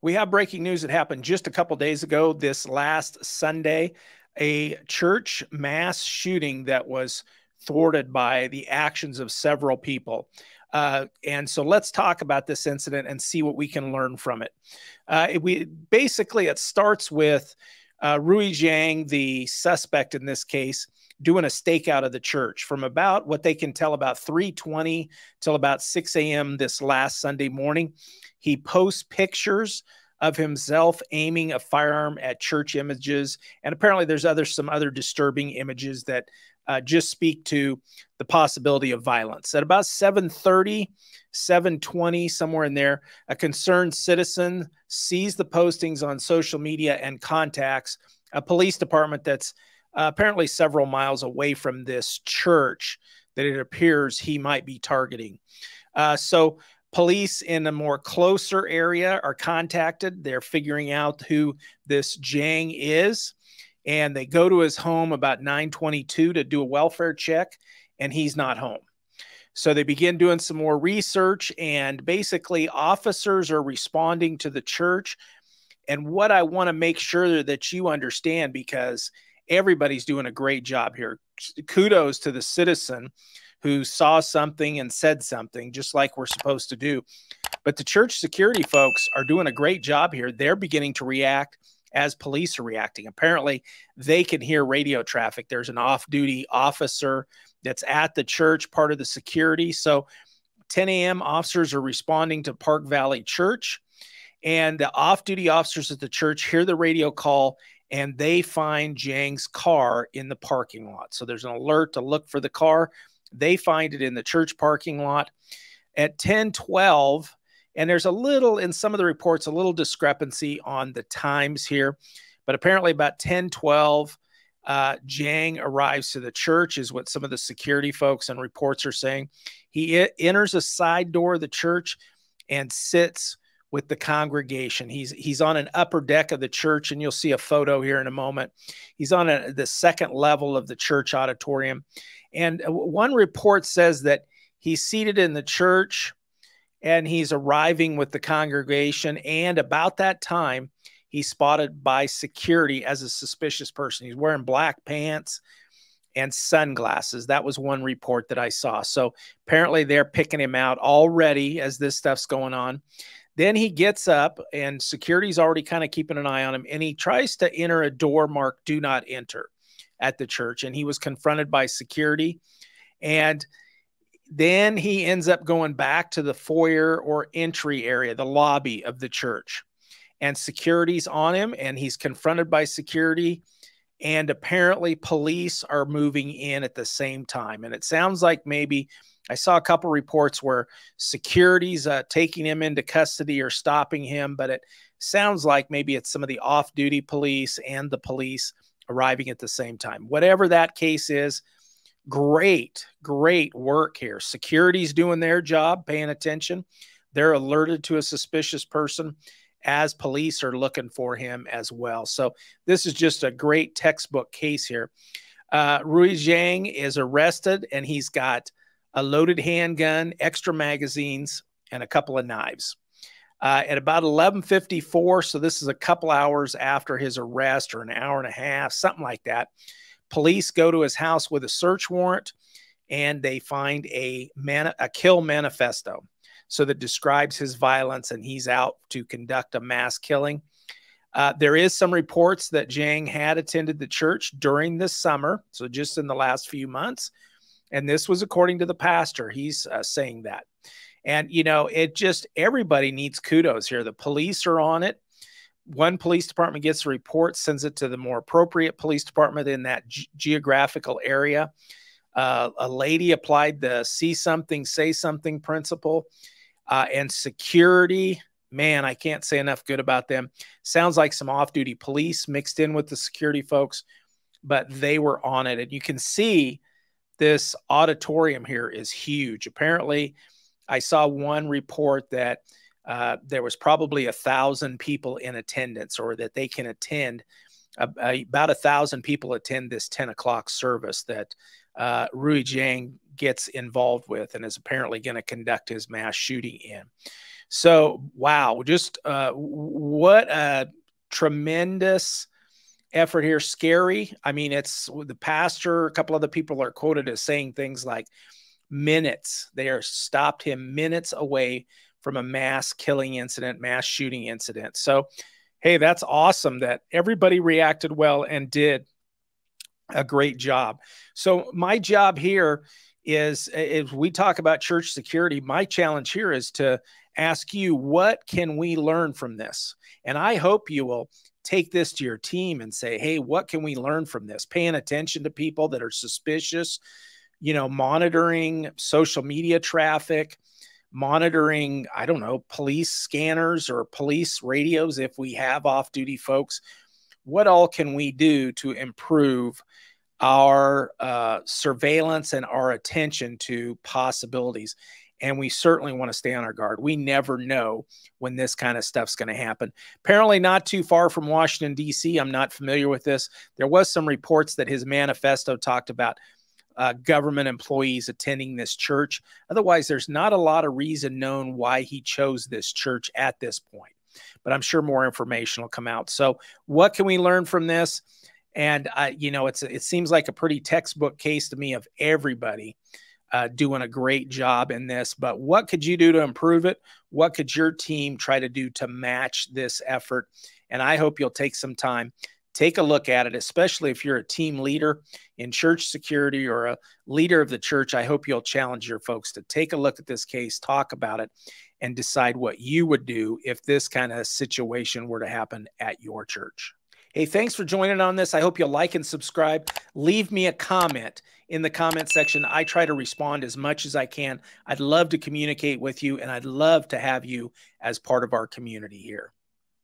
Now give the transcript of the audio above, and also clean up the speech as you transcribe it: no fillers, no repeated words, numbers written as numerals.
We have breaking news that happened just a couple days ago. This last Sunday, a church mass shooting that was thwarted by the actions of several people. And so let's talk about this incident and see what we can learn from it. It starts with Rui Zhang, the suspect in this case, doing a stakeout of the church from about what they can tell about 3:20 till about 6 a.m. this last Sunday morning. He posts pictures of himself aiming a firearm at church images. And apparently there's some other disturbing images that just speak to the possibility of violence. At about 7:30, 7:20, somewhere in there, a concerned citizen sees the postings on social media and contacts a police department that's apparently several miles away from this church that it appears he might be targeting. So police in a more closer area are contacted. They're figuring out who this Zhang is, and they go to his home about 9:22 to do a welfare check, and he's not home. So they begin doing some more research, and basically officers are responding to the church. And what I want to make sure that you understand, because everybody's doing a great job here. Kudos to the citizen who saw something and said something, just like we're supposed to do. But the church security folks are doing a great job here. They're beginning to react as police are reacting. Apparently, they can hear radio traffic. There's an off-duty officer that's at the church, part of the security. So 10 a.m., officers are responding to Park Valley Church, and the off-duty officers at the church hear the radio call, and they find Zhang's car in the parking lot. So there's an alert to look for the car. They find it in the church parking lot at 10:12. And there's in some of the reports, a little discrepancy on the times here. But apparently about 10:12, Zhang arrives to the church, is what some of the security folks and reports are saying. He enters a side door of the church and sits with the congregation. He's on an upper deck of the church, and you'll see a photo here in a moment. He's on the second level of the church auditorium. And one report says that he's seated in the church and he's arriving with the congregation. And about that time, he's spotted by security as a suspicious person. He's wearing black pants and sunglasses. That was one report that I saw. So apparently they're picking him out already as this stuff's going on. Then he gets up, and security's already kind of keeping an eye on him, and he tries to enter a door marked "Do Not Enter" at the church, and he was confronted by security. And then he ends up going back to the foyer or entry area, the lobby of the church, and security's on him, and he's confronted by security, and apparently police are moving in at the same time. And it sounds like maybe I saw a couple reports where security's taking him into custody or stopping him, but it sounds like maybe it's some of the off-duty police and the police arriving at the same time. Whatever that case is, great work here. Security's doing their job, paying attention. They're alerted to a suspicious person as police are looking for him as well. So this is just a great textbook case here. Rui Zhang is arrested, and he's got a loaded handgun, extra magazines, and a couple of knives. At about 11:54, so this is a couple hours after his arrest, or an hour and a half, something like that, police go to his house with a search warrant, and they find a kill manifesto. So that describes his violence, and he's out to conduct a mass killing. There is some reports that Zhang had attended the church during this summer, so just in the last few months. And this was according to the pastor. He's saying that. And, everybody needs kudos here. The police are on it. One police department gets a report, sends it to the more appropriate police department in that geographical area. A lady applied the see something, say something principle. And security, man, I can't say enough good about them. Sounds like some off-duty police mixed in with the security folks, but they were on it. And you can see this auditorium here is huge. Apparently, I saw one report that there was probably 1,000 people in attendance, or that they can attend. About 1,000 people attend this 10 o'clock service that Rui Zhang gets involved with and is apparently going to conduct his mass shooting in. So, wow, just what a tremendous effort here. Scary. I mean, it's the pastor, a couple other people are quoted as saying things like minutes. They are stopped him minutes away from a mass killing incident, mass shooting incident. So, hey, that's awesome that everybody reacted well and did a great job. So my job here is, if we talk about church security, my challenge here is to ask you, what can we learn from this? And I hope you will take this to your team and say, hey, what can we learn from this? Paying attention to people that are suspicious, monitoring social media traffic, monitoring, I don't know, police scanners or police radios if we have off-duty folks. What all can we do to improve our surveillance and our attention to possibilities? And we certainly want to stay on our guard. We never know when this kind of stuff's going to happen. Apparently not too far from Washington, D.C. I'm not familiar with this. There was some reports that his manifesto talked about government employees attending this church. Otherwise, there's not a lot of reason known why he chose this church at this point. But I'm sure more information will come out. So what can we learn from this? And, it seems like a pretty textbook case to me of everybody doing a great job in this. But what could you do to improve it? What could your team try to do to match this effort? And I hope you'll take some time, take a look at it, especially if you're a team leader in church security or a leader of the church. I hope you'll challenge your folks to take a look at this case, talk about it, and decide what you would do if this kind of situation were to happen at your church. Hey, thanks for joining on this. I hope you'll like and subscribe. Leave me a comment in the comment section. I try to respond as much as I can. I'd love to communicate with you, and I'd love to have you as part of our community here.